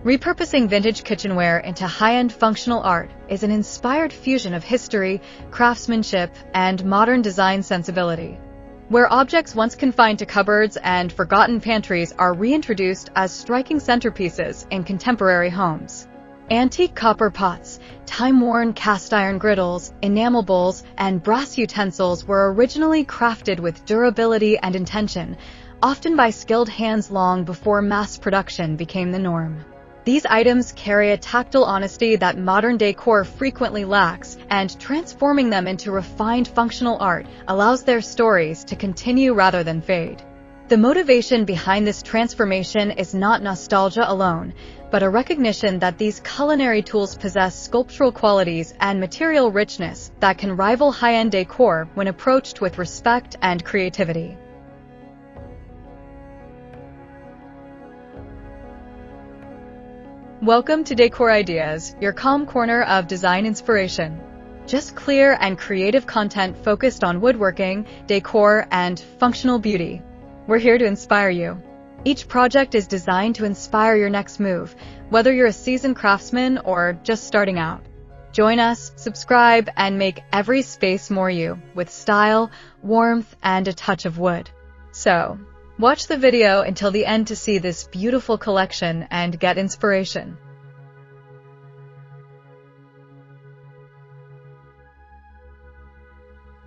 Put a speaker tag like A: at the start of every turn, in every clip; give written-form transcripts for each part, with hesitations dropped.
A: Repurposing vintage kitchenware into high-end functional art is an inspired fusion of history, craftsmanship, and modern design sensibility. Where objects once confined to cupboards and forgotten pantries are reintroduced as striking centerpieces in contemporary homes. Antique copper pots, time-worn cast-iron griddles, enamel bowls, and brass utensils were originally crafted with durability and intention, often by skilled hands long before mass production became the norm. These items carry a tactile honesty that modern decor frequently lacks, and transforming them into refined functional art allows their stories to continue rather than fade. The motivation behind this transformation is not nostalgia alone, but a recognition that these culinary tools possess sculptural qualities and material richness that can rival high-end decor when approached with respect and creativity. Welcome to Decor Ideas, your calm corner of design inspiration. Just clear and creative content focused on woodworking, decor, and functional beauty. We're here to inspire you. Each project is designed to inspire your next move, whether you're a seasoned craftsman or just starting out. Join us, subscribe, and make every space more you, with style, warmth, and a touch of wood. So, watch the video until the end to see this beautiful collection and get inspiration.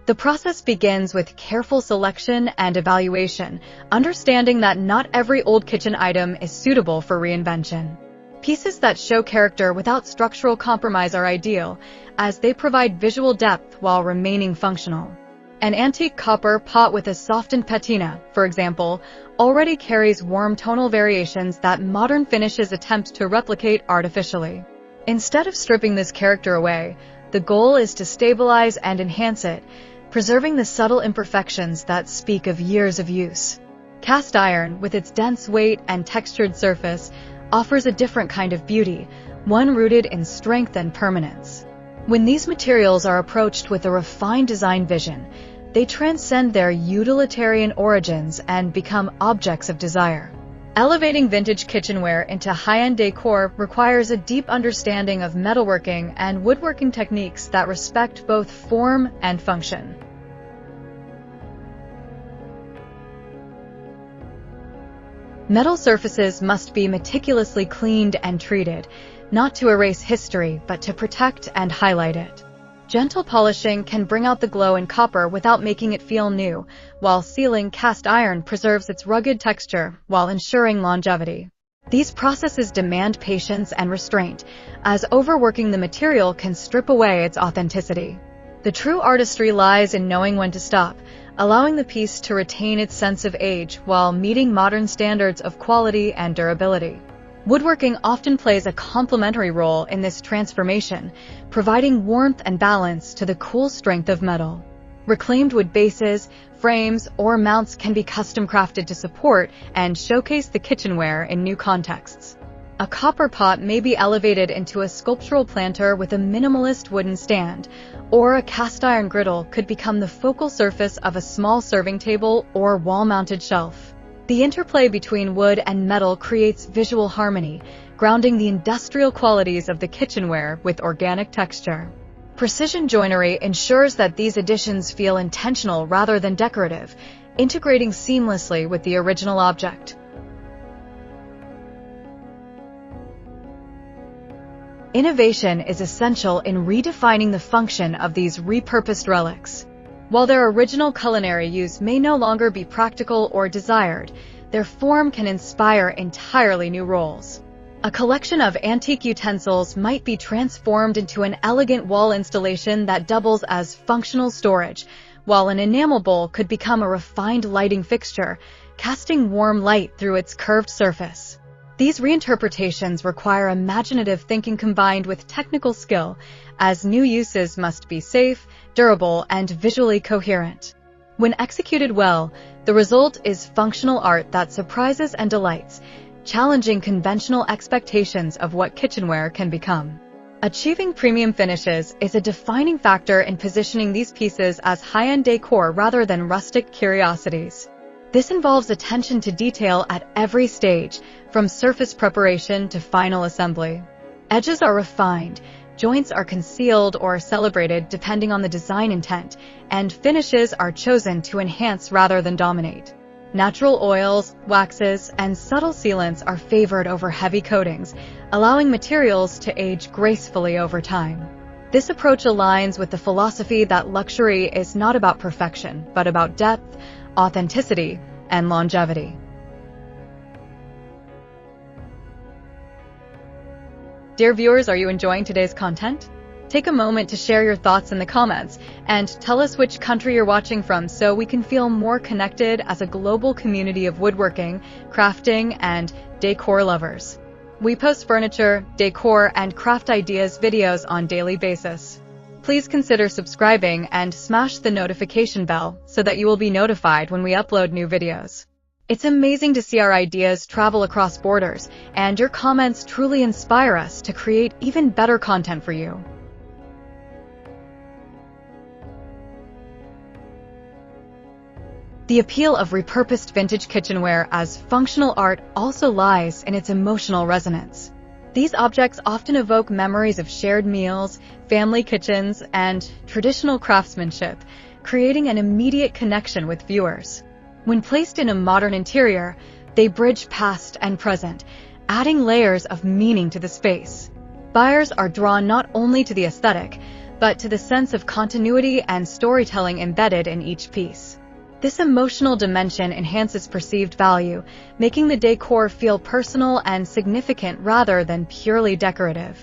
A: The process begins with careful selection and evaluation, understanding that not every old kitchen item is suitable for reinvention. Pieces that show character without structural compromise are ideal, as they provide visual depth while remaining functional. An antique copper pot with a softened patina, for example, already carries warm tonal variations that modern finishes attempt to replicate artificially. Instead of stripping this character away, the goal is to stabilize and enhance it, preserving the subtle imperfections that speak of years of use. Cast iron, with its dense weight and textured surface, offers a different kind of beauty, one rooted in strength and permanence. When these materials are approached with a refined design vision, they transcend their utilitarian origins and become objects of desire. Elevating vintage kitchenware into high-end decor requires a deep understanding of metalworking and woodworking techniques that respect both form and function. Metal surfaces must be meticulously cleaned and treated, not to erase history, but to protect and highlight it. Gentle polishing can bring out the glow in copper without making it feel new, while sealing cast iron preserves its rugged texture while ensuring longevity. These processes demand patience and restraint, as overworking the material can strip away its authenticity. The true artistry lies in knowing when to stop, allowing the piece to retain its sense of age while meeting modern standards of quality and durability. Woodworking often plays a complementary role in this transformation, providing warmth and balance to the cool strength of metal. Reclaimed wood bases, frames, or mounts can be custom crafted to support and showcase the kitchenware in new contexts. A copper pot may be elevated into a sculptural planter with a minimalist wooden stand, or a cast iron griddle could become the focal surface of a small serving table or wall-mounted shelf. The interplay between wood and metal creates visual harmony, grounding the industrial qualities of the kitchenware with organic texture. Precision joinery ensures that these additions feel intentional rather than decorative, integrating seamlessly with the original object. Innovation is essential in redefining the function of these repurposed relics. While their original culinary use may no longer be practical or desired, their form can inspire entirely new roles. A collection of antique utensils might be transformed into an elegant wall installation that doubles as functional storage, while an enamel bowl could become a refined lighting fixture, casting warm light through its curved surface. These reinterpretations require imaginative thinking combined with technical skill, as new uses must be safe, durable, and visually coherent. When executed well, the result is functional art that surprises and delights, challenging conventional expectations of what kitchenware can become. Achieving premium finishes is a defining factor in positioning these pieces as high-end decor rather than rustic curiosities. This involves attention to detail at every stage, from surface preparation to final assembly. Edges are refined, joints are concealed or celebrated depending on the design intent, and finishes are chosen to enhance rather than dominate. Natural oils, waxes, and subtle sealants are favored over heavy coatings, allowing materials to age gracefully over time. This approach aligns with the philosophy that luxury is not about perfection, but about depth, authenticity, and longevity. Dear viewers, are you enjoying today's content? Take a moment to share your thoughts in the comments and tell us which country you're watching from so we can feel more connected as a global community of woodworking, crafting, and decor lovers. We post furniture, decor, and craft ideas videos on a daily basis. Please consider subscribing and smash the notification bell so that you will be notified when we upload new videos. It's amazing to see our ideas travel across borders, and your comments truly inspire us to create even better content for you. The appeal of repurposed vintage kitchenware as functional art also lies in its emotional resonance. These objects often evoke memories of shared meals, family kitchens, and traditional craftsmanship, creating an immediate connection with viewers. When placed in a modern interior, they bridge past and present, adding layers of meaning to the space. Buyers are drawn not only to the aesthetic, but to the sense of continuity and storytelling embedded in each piece. This emotional dimension enhances perceived value, making the decor feel personal and significant rather than purely decorative.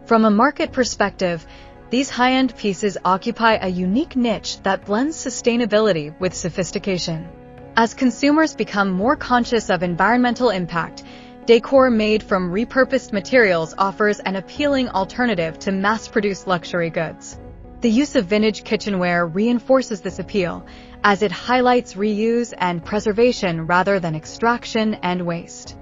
A: From a market perspective, these high-end pieces occupy a unique niche that blends sustainability with sophistication. As consumers become more conscious of environmental impact, decor made from repurposed materials offers an appealing alternative to mass-produced luxury goods. The use of vintage kitchenware reinforces this appeal, as it highlights reuse and preservation rather than extraction and waste.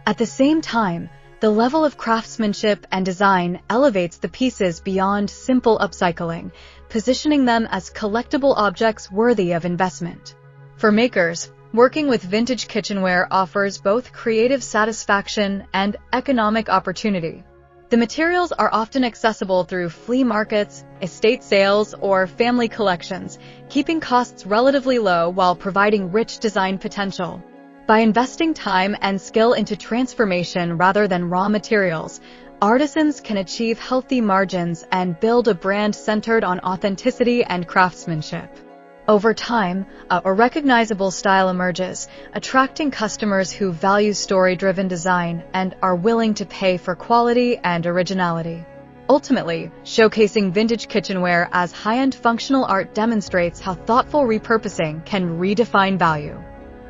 A: At the same time, the level of craftsmanship and design elevates the pieces beyond simple upcycling, positioning them as collectible objects worthy of investment. For makers, working with vintage kitchenware offers both creative satisfaction and economic opportunity. The materials are often accessible through flea markets, estate sales, or family collections, keeping costs relatively low while providing rich design potential. By investing time and skill into transformation rather than raw materials, artisans can achieve healthy margins and build a brand centered on authenticity and craftsmanship. Over time, a recognizable style emerges, attracting customers who value story-driven design and are willing to pay for quality and originality. Ultimately, showcasing vintage kitchenware as high-end functional art demonstrates how thoughtful repurposing can redefine value.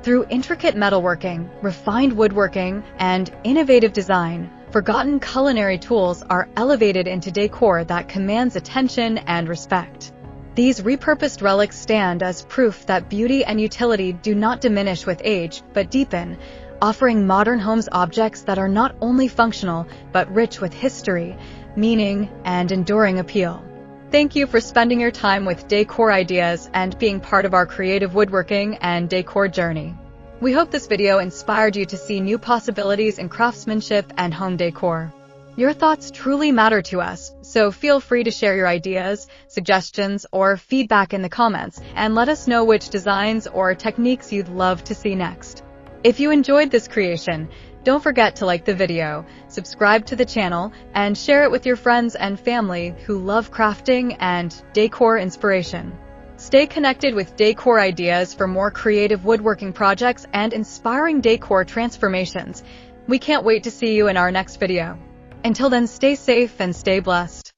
A: Through intricate metalworking, refined woodworking, and innovative design, forgotten culinary tools are elevated into decor that commands attention and respect. These repurposed relics stand as proof that beauty and utility do not diminish with age, but deepen, offering modern homes objects that are not only functional, but rich with history, meaning, and enduring appeal. Thank you for spending your time with Decor Ideas and being part of our creative woodworking and decor journey. We hope this video inspired you to see new possibilities in craftsmanship and home decor. Your thoughts truly matter to us, so feel free to share your ideas, suggestions, or feedback in the comments and let us know which designs or techniques you'd love to see next. If you enjoyed this creation, don't forget to like the video, subscribe to the channel, and share it with your friends and family who love crafting and decor inspiration. Stay connected with Decor Ideas for more creative woodworking projects and inspiring decor transformations. We can't wait to see you in our next video. Until then, stay safe and stay blessed.